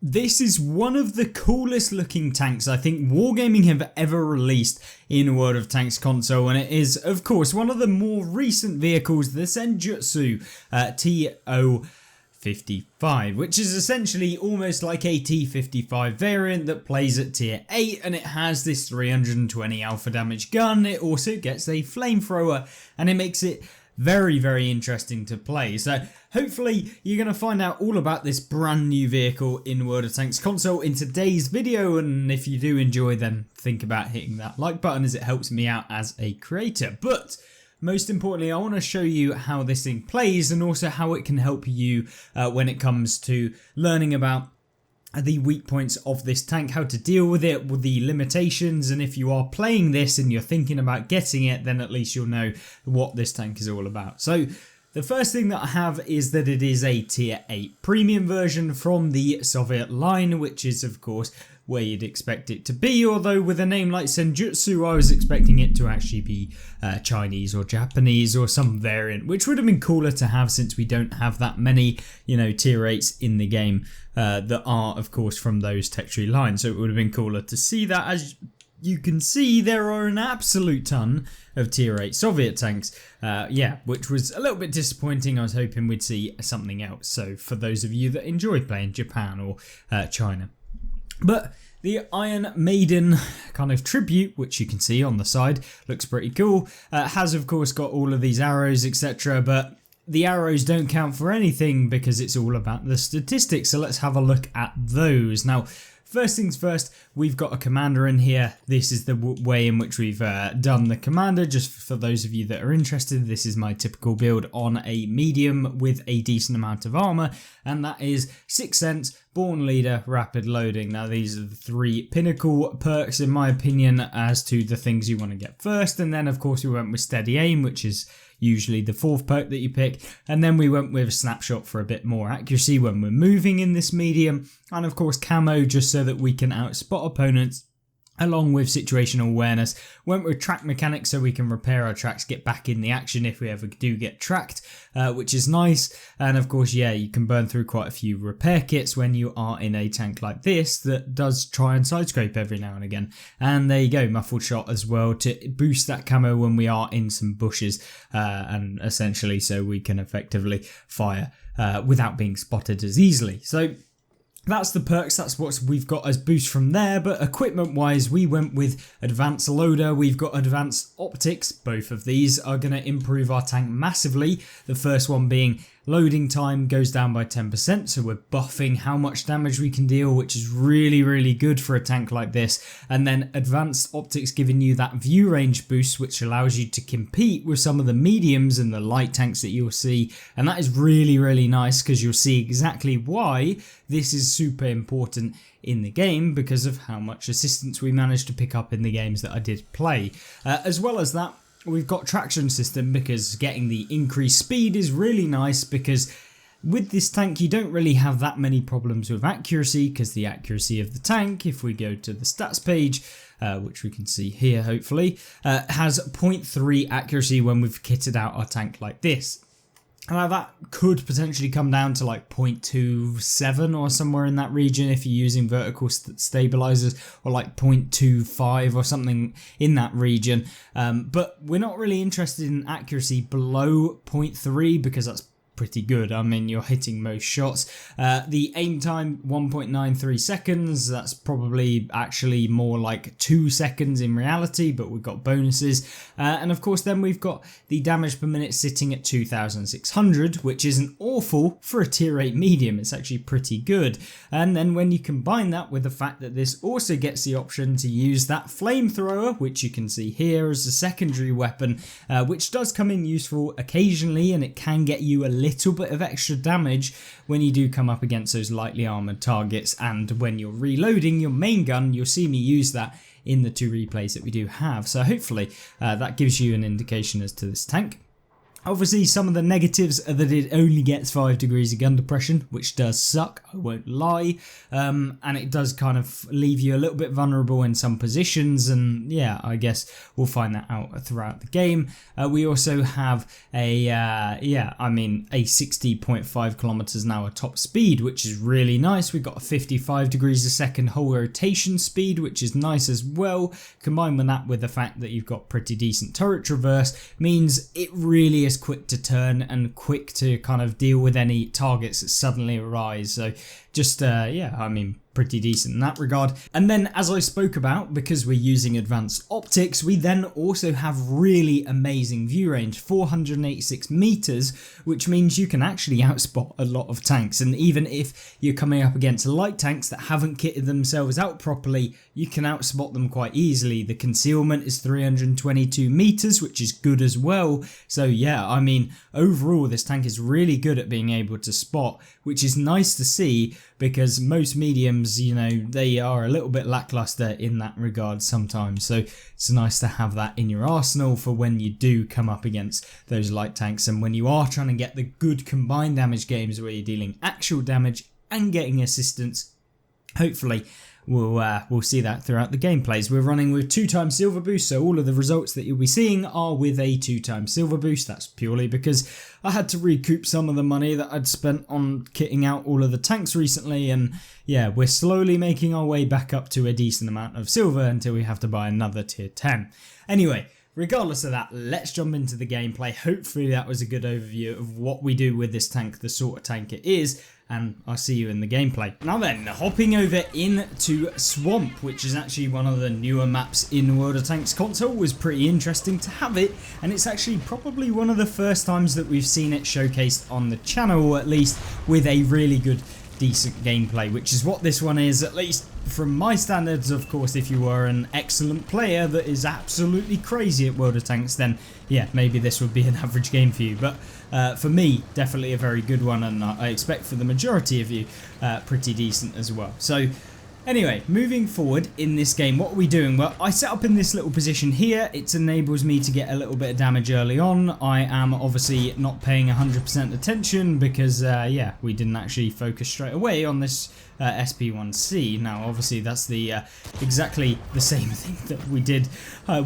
This is one of the coolest looking tanks I think Wargaming have ever released in World of Tanks console, and it is of course one of the more recent vehicles, the Senjitsu TO55, which is essentially almost like a T55 variant that plays at tier 8, and it has this 320 alpha damage gun. It also gets a flamethrower, and it makes it very interesting to play. So hopefully you're going to find out all about this brand new vehicle in World of Tanks console in today's video, and if you do enjoy, then think about hitting that like button as it helps me out as a creator. But most importantly, I want to show you how this thing plays and also how it can help you when it comes to learning about the weak points of this tank, how to deal with it, with the limitations, and if you are playing this and you're thinking about getting it, then at least you'll know what this tank is all about. So the first thing that I have is that it is a tier 8 premium version from the Soviet line, which is of course where you'd expect it to be, although with a name like Senjutsu I was expecting it to actually be Chinese or Japanese or some variant, which would have been cooler to have since we don't have that many, you know, tier 8s in the game that are of course from those tech tree lines, so it would have been cooler to see that. As you can see, there are an absolute ton of tier 8 Soviet tanks, which was a little bit disappointing. I was hoping we'd see something else, so for those of you that enjoy playing Japan or China. But the Iron Maiden kind of tribute, which you can see on the side, looks pretty cool. Has of course got all of these arrows, etc., but the arrows don't count for anything because it's all about the statistics. So let's have a look at those. Now, first things first, we've got a commander in here. This is the way in which we've done the commander. Just for those of you that are interested, this is my typical build on a medium with a decent amount of armor, and that is 6 cents, Born Leader, Rapid Loading. Now these are the 3 pinnacle perks in my opinion as to the things you want to get first, and then of course we went with Steady Aim, which is usually the 4th perk that you pick, and then we went with Snapshot for a bit more accuracy when we're moving in this medium, and of course Camo just so that we can outspot opponents, along with situational awareness. Went with track mechanics so we can repair our tracks, get back in the action if we ever do get tracked, which is nice. And of course, yeah, you can burn through quite a few repair kits when you are in a tank like this that does try and side scrape every now and again. And there you go, muffled shot as well to boost that camo when we are in some bushes, and essentially so we can effectively fire without being spotted as easily. So that's the perks, that's what we've got as boost from there. But equipment wise, we went with Advanced Loader, we've got Advanced Optics. Both of these are going to improve our tank massively. The first one being loading time goes down by 10%, so we're buffing how much damage we can deal, which is really good for a tank like this. And then Advanced Optics giving you that view range boost, which allows you to compete with some of the mediums and the light tanks that you'll see, and that is really nice because you'll see exactly why this is super important in the game because of how much assistance we managed to pick up in the games that I did play. As well as that, we've got traction system because getting the increased speed is really nice, because with this tank you don't really have that many problems with accuracy, because the accuracy of the tank, if we go to the stats page, which we can see here hopefully, has 0.3 accuracy when we've kitted out our tank like this. Now that could potentially come down to like 0.27 or somewhere in that region if you're using vertical stabilizers, or like 0.25 or something in that region. But we're not really interested in accuracy below 0.3 because that's pretty good. I mean, you're hitting most shots. The aim time 1.93 seconds, that's probably actually more like 2 seconds in reality, but we've got bonuses. And of course then we've got the damage per minute sitting at 2,600, which isn't awful for a tier 8 medium. It's actually pretty good. And then when you combine that with the fact that this also gets the option to use that flamethrower, which you can see here as a secondary weapon, which does come in useful occasionally, and it can get you a little bit of extra damage when you do come up against those lightly armored targets, and when you're reloading your main gun, you'll see me use that in the 2 replays that we do have. So hopefully that gives you an indication as to this tank. Obviously, some of the negatives are that it only gets 5 degrees of gun depression, which does suck, I won't lie, and it does kind of leave you a little bit vulnerable in some positions, and yeah, I guess we'll find that out throughout the game. We also have a 60.5 kilometers an hour top speed, which is really nice. We've got a 55 degrees a second whole rotation speed, which is nice as well. Combined with that with the fact that you've got pretty decent turret traverse, means it really is quick to turn and quick to kind of deal with any targets that suddenly arise. So just pretty decent in that regard. And then, as I spoke about, because we're using advanced optics, we then also have really amazing view range, 486 meters, which means you can actually outspot a lot of tanks. And even if you're coming up against light tanks that haven't kitted themselves out properly, you can outspot them quite easily. The concealment is 322 meters, which is good as well. So yeah, I mean, overall this tank is really good at being able to spot, which is nice to see, because most mediums, you know, they are a little bit lackluster in that regard sometimes. So it's nice to have that in your arsenal for when you do come up against those light tanks, and when you are trying to get the good combined damage games where you're dealing actual damage and getting assistance. Hopefully we'll see that throughout the gameplays. We're running with 2x silver boost, so all of the results that you'll be seeing are with a 2x silver boost. That's purely because I had to recoup some of the money that I'd spent on kitting out all of the tanks recently, and yeah, we're slowly making our way back up to a decent amount of silver until we have to buy another tier 10. Anyway, regardless of that, let's jump into the gameplay. Hopefully that was a good overview of what we do with this tank, the sort of tank it is, and I'll see you in the gameplay. Now then, hopping over into Swamp, which is actually one of the newer maps in World of Tanks console. Was pretty interesting to have it, and it's actually probably one of the first times that we've seen it showcased on the channel, or at least with a really good, decent gameplay, which is what this one is, at least from my standards. Of course, if you are an excellent player that is absolutely crazy at World of Tanks, then yeah, maybe this would be an average game for you, but for me, definitely a very good one, and I expect for the majority of you, pretty decent as well. So anyway, moving forward in this game, what are we doing? Well, I set up in this little position here. It enables me to get a little bit of damage early on. I am obviously not paying 100% attention because, yeah, we didn't actually focus straight away on this SP1C. Now, obviously, that's the exactly the same thing that we did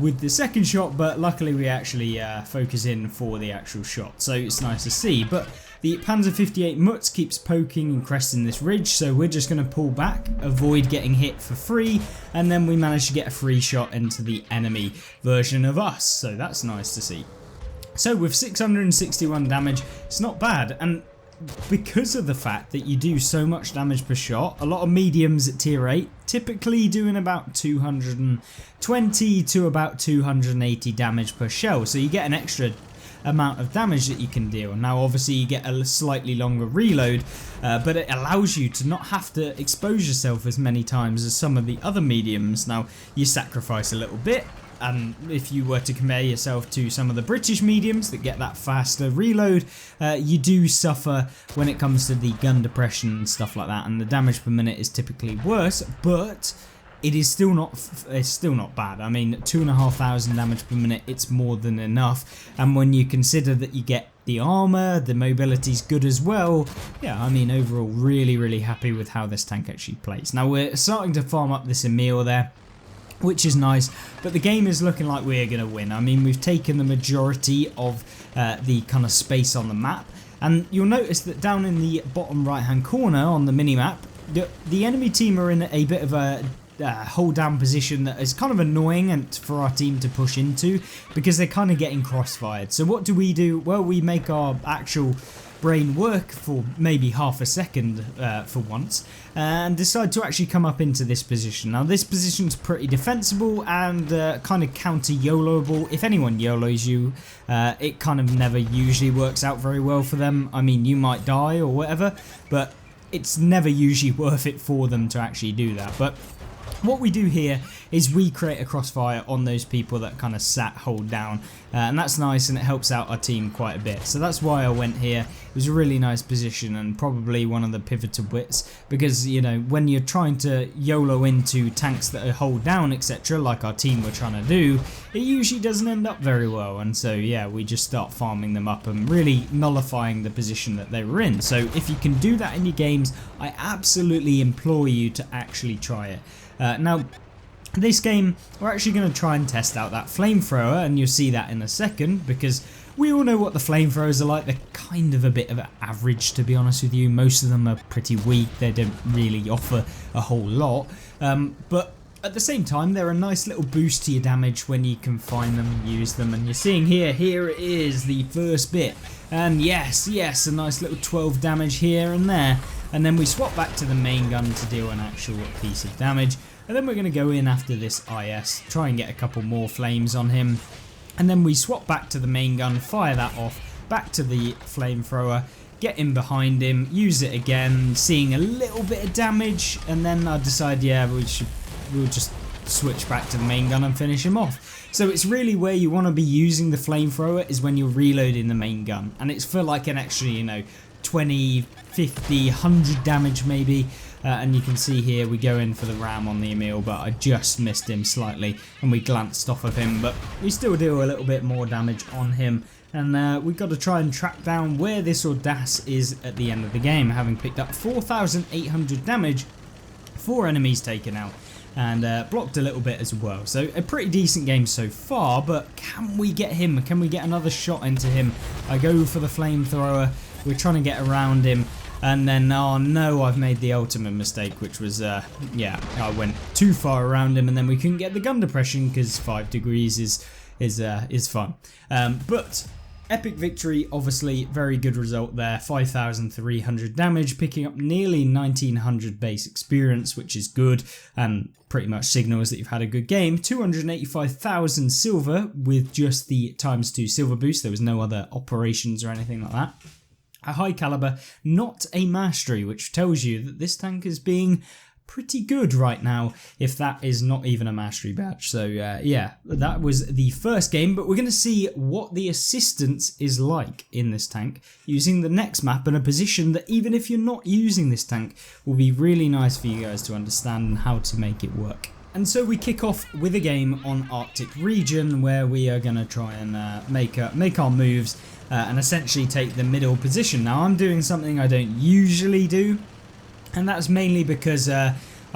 with the second shot, but luckily we actually focus in for the actual shot, so it's nice to see. But the Panzer 58 Mutz keeps poking and cresting this ridge, so we're just going to pull back, avoid getting hit for free, and then we manage to get a free shot into the enemy version of us, so that's nice to see. So with 661 damage, it's not bad, and because of the fact that you do so much damage per shot, a lot of mediums at tier 8 typically doing about 220 to about 280 damage per shell, so you get an extra amount of damage that you can deal. Now obviously you get a slightly longer reload, but it allows you to not have to expose yourself as many times as some of the other mediums. Now you sacrifice a little bit, and if you were to compare yourself to some of the British mediums that get that faster reload, you do suffer when it comes to the gun depression and stuff like that, and the damage per minute is typically worse, but it is still not bad. I mean, 2,500 damage per minute, it's more than enough. And when you consider that you get the armor, the mobility's good as well, yeah, I mean, overall, really happy with how this tank actually plays. Now, we're starting to farm up this Emil there, which is nice, but the game is looking like we're going to win. I mean, we've taken the majority of the kind of space on the map, and you'll notice that down in the bottom right hand corner on the minimap, the enemy team are in a bit of a hold down position that is kind of annoying and for our team to push into, because they're kind of getting crossfired. So what do? Well, we make our actual brain work for maybe half a second for once, and decide to actually come up into this position. Now this position's pretty defensible and kind of counter YOLOable. If anyone YOLOs you, it kind of never usually works out very well for them. I mean, you might die or whatever, but it's never usually worth it for them to actually do that. But what we do here is we create a crossfire on those people that kind of sat hold down and that's nice, and it helps out our team quite a bit. So that's why I went here. It was a really nice position and probably one of the pivotal bits, because you know, when you're trying to YOLO into tanks that are hold down, etc., like our team were trying to do, it usually doesn't end up very well. And so yeah, we just start farming them up and really nullifying the position that they were in. So if you can do that in your games, I absolutely implore you to actually try it. Now, this game, we're actually going to try and test out that flamethrower, and you'll see that in a second, because we all know what the flamethrowers are like. They're kind of a bit of an average, to be honest with you. Most of them are pretty weak. They don't really offer a whole lot, but at the same time, they're a nice little boost to your damage when you can find them and use them. And you're seeing here it is, the first bit, and yes, a nice little 12 damage here and there. And then we swap back to the main gun to deal an actual piece of damage. And then we're going to go in after this IS, try and get a couple more flames on him. And then we swap back to the main gun, fire that off, back to the flamethrower, get in behind him, use it again, seeing a little bit of damage. And then I decide, yeah, we'll just switch back to the main gun and finish him off. So it's really where you want to be using the flamethrower is when you're reloading the main gun. And it's for like an extra, you know, 20, 50, 100 damage maybe. And you can see here we go in for the ram on the Emil, but I just missed him slightly and we glanced off of him, but we still do a little bit more damage on him. And we've got to try and track down where this Audace is at the end of the game, having picked up 4,800 damage, 4 enemies taken out, and blocked a little bit as well. So a pretty decent game so far, but can we get him? Can we get another shot into him? I go for the flamethrower, we're trying to get around him. And then, oh no, I've made the ultimate mistake, which was, yeah, I went too far around him, and then we couldn't get the gun depression because 5 degrees is fun. But epic victory, obviously, very good result there. 5,300 damage, picking up nearly 1,900 base experience, which is good, and pretty much signals that you've had a good game. 285,000 silver with just the ×2 silver boost. There was no other operations or anything like that. A high caliber, not a mastery, which tells you that this tank is being pretty good right now, if that is not even a mastery badge. So yeah, that was the first game, but we're going to see what the assistance is like in this tank using the next map in a position that, even if you're not using this tank, will be really nice for you guys to understand and how to make it work. And so we kick off with a game on Arctic region where we are going to try and make our moves and essentially take the middle position. Now I'm doing something I don't usually do, and that's mainly because I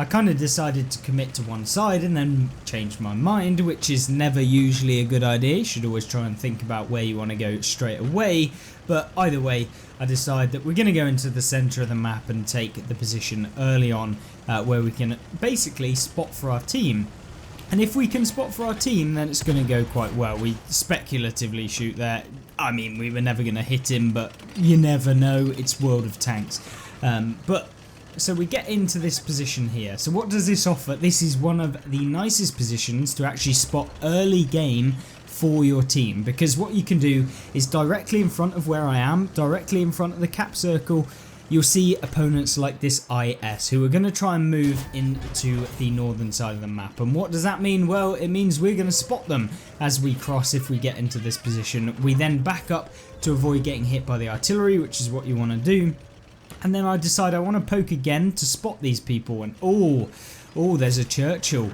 kind of decided to commit to one side and then change my mind, which is never usually a good idea. You should always try and think about where you want to go straight away, but either way I decide that we're going to go into the center of the map and take the position early on where we can basically spot for our team. And if we can spot for our team, then it's going to go quite well. We speculatively shoot there. I mean, we were never going to hit him, but you never know. It's World of Tanks. So we get into this position here. So what does this offer? This is one of the nicest positions to actually spot early game for your team, because what you can do is directly in front of where I am, directly in front of the cap circle, you'll see opponents like this IS who are going to try and move into the northern side of the map. And what does that mean? Well, it means we're going to spot them as we cross if we get into this position. We then back up to avoid getting hit by the artillery, which is what you want to do. And then I decide I want to poke again to spot these people. And oh, there's a Churchill.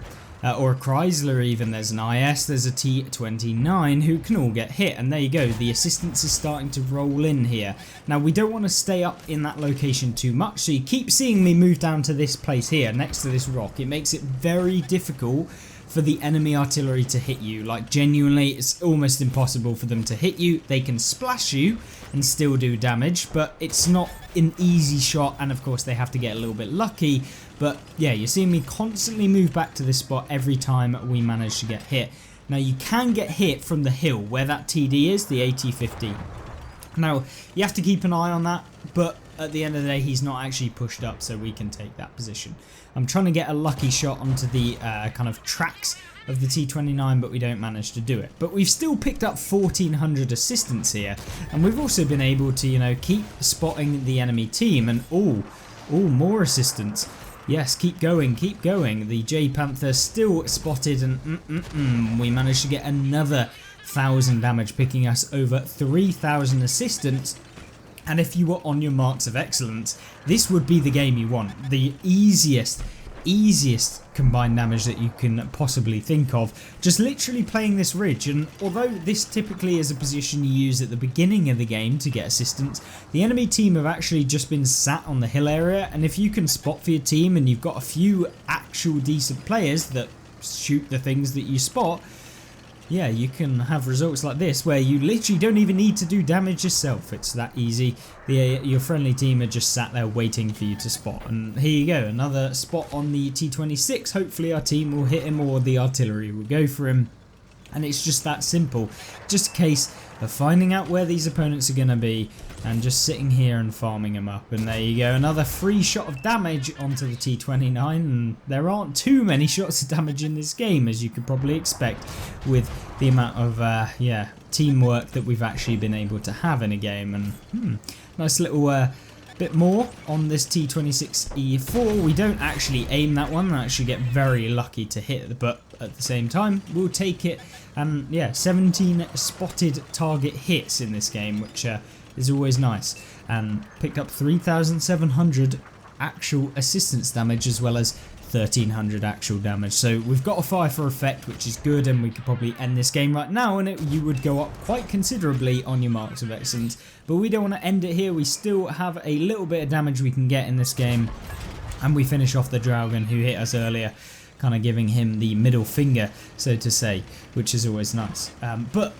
Or a Chrysler even, there's an IS, there's a T-29 who can all get hit, and there you go, the assistance is starting to roll in here. Now we don't want to stay up in that location too much, so you keep seeing me move down to this place here next to this rock. It makes it very difficult for the enemy artillery to hit you. Like genuinely, it's almost impossible for them to hit you. They can splash you and still do damage, but it's not an easy shot, and of course they have to get a little bit lucky. But yeah, you're seeing me constantly move back to this spot every time we manage to get hit. Now you can get hit from the hill where that TD is, the AT-50. Now you have to keep an eye on that, but at the end of the day he's not actually pushed up, so we can take that position. I'm trying to get a lucky shot onto the kind of tracks of the T-29, but we don't manage to do it. But we've still picked up 1,400 assistance here, and we've also been able to, you know, keep spotting the enemy team. And more assistance. Yes, keep going, keep going. The J Panther still spotted, and we managed to get another 3,000 damage, picking us over 3,000 assistance. And if you were on your marks of excellence, this would be the game you want. The easiest combined damage that you can possibly think of. Just literally playing this ridge, and although this typically is a position you use at the beginning of the game to get assistance, the enemy team have actually just been sat on the hill area, and if you can spot for your team and you've got a few actual decent players that shoot the things that you spot, yeah, you can have results like this where you literally don't even need to do damage yourself. It's that easy. Your friendly team are just sat there waiting for you to spot. And here you go, another spot on the T26. Hopefully our team will hit him, or the artillery will go for him. And it's just that simple. Just a case of finding out where these opponents are going to be and just sitting here and farming them up. And there you go, another free shot of damage onto the T29. And there aren't too many shots of damage in this game, as you could probably expect, with the amount of teamwork that we've actually been able to have in a game. And nice little bit more on this T26E4. We don't actually aim that one, I actually get very lucky to hit, but at the same time we'll take it. And yeah, 17 spotted target hits in this game, which is always nice, and picked up 3,700 actual assistance damage as well as 1,300 actual damage. So we've got a fire for effect, which is good, and we could probably end this game right now and you would go up quite considerably on your marks of excellence. But we don't want to end it here. We still have a little bit of damage we can get in this game, and we finish off the Dragon who hit us earlier, kind of giving him the middle finger, so to say, which is always nice. But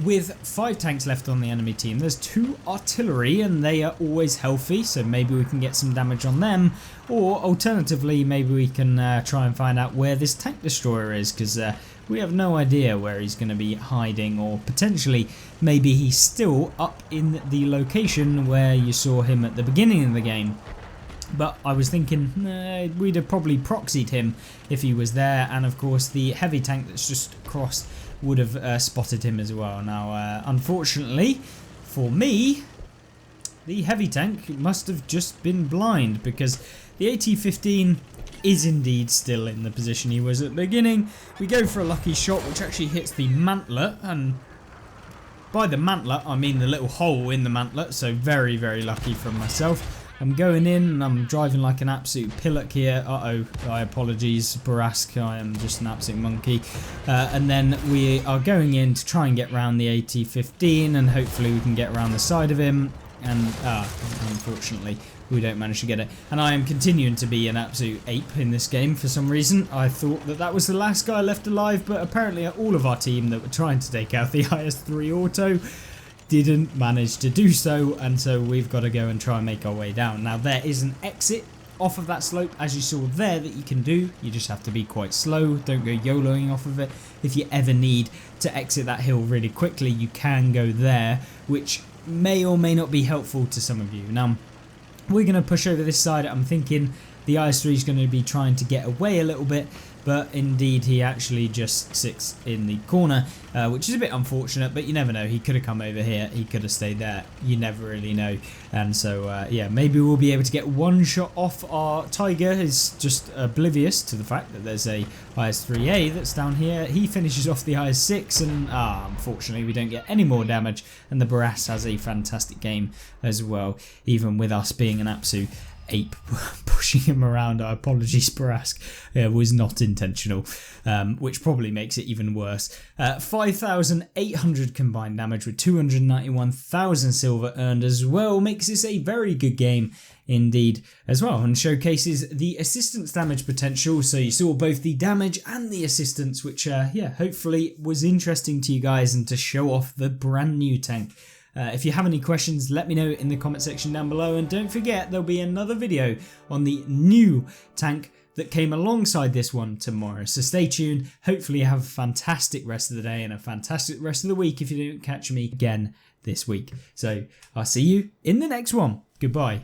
with 5 tanks left on the enemy team, there's 2 artillery and they are always healthy, so maybe we can get some damage on them, or alternatively maybe we can try and find out where this tank destroyer is, because we have no idea where he's going to be hiding, or potentially maybe he's still up in the location where you saw him at the beginning of the game. But I was thinking we'd have probably proxied him if he was there, and of course the heavy tank that's just crossed would have spotted him as well. Now unfortunately for me, the heavy tank must have just been blind, because the AT-15 is indeed still in the position he was at the beginning. We go for a lucky shot which actually hits the mantlet, and by the mantlet I mean the little hole in the mantlet, so very lucky from myself. I'm going in and I'm driving like an absolute pillock here. I apologies, Barask, I am just an absolute monkey. And then we are going in to try and get around the AT-15, and hopefully we can get around the side of him. And unfortunately we don't manage to get it. And I am continuing to be an absolute ape in this game for some reason. I thought that was the last guy left alive, but apparently all of our team that were trying to take out the IS-3 Auto didn't manage to do so, and so we've got to go and try and make our way down. Now there is an exit off of that slope, as you saw there, that you can do. You just have to be quite slow, don't go YOLOing off of it. If you ever need to exit that hill really quickly, you can go there, which may or may not be helpful to some of you. Now we're going to push over this side. I'm thinking the IS-3 is going to be trying to get away a little bit, but indeed he actually just sits in the corner, which is a bit unfortunate, but you never know. He could have come over here, he could have stayed there, you never really know. And so yeah, maybe we'll be able to get one shot off. Our Tiger is just oblivious to the fact that there's a IS-3A that's down here. He finishes off the IS-6, and unfortunately we don't get any more damage, and the Barras has a fantastic game as well, even with us being an absolute ape pushing him around. Our apologies, Barask, was not intentional, which probably makes it even worse. 5,800 combined damage with 291,000 silver earned as well, makes this a very good game indeed as well, and showcases the assistance damage potential. So you saw both the damage and the assistance, which yeah, hopefully was interesting to you guys, and to show off the brand new tank. If you have any questions, let me know in the comment section down below, and don't forget there'll be another video on the new tank that came alongside this one tomorrow, so stay tuned. Hopefully you have a fantastic rest of the day and a fantastic rest of the week if you don't catch me again this week. So I'll see you in the next one. Goodbye.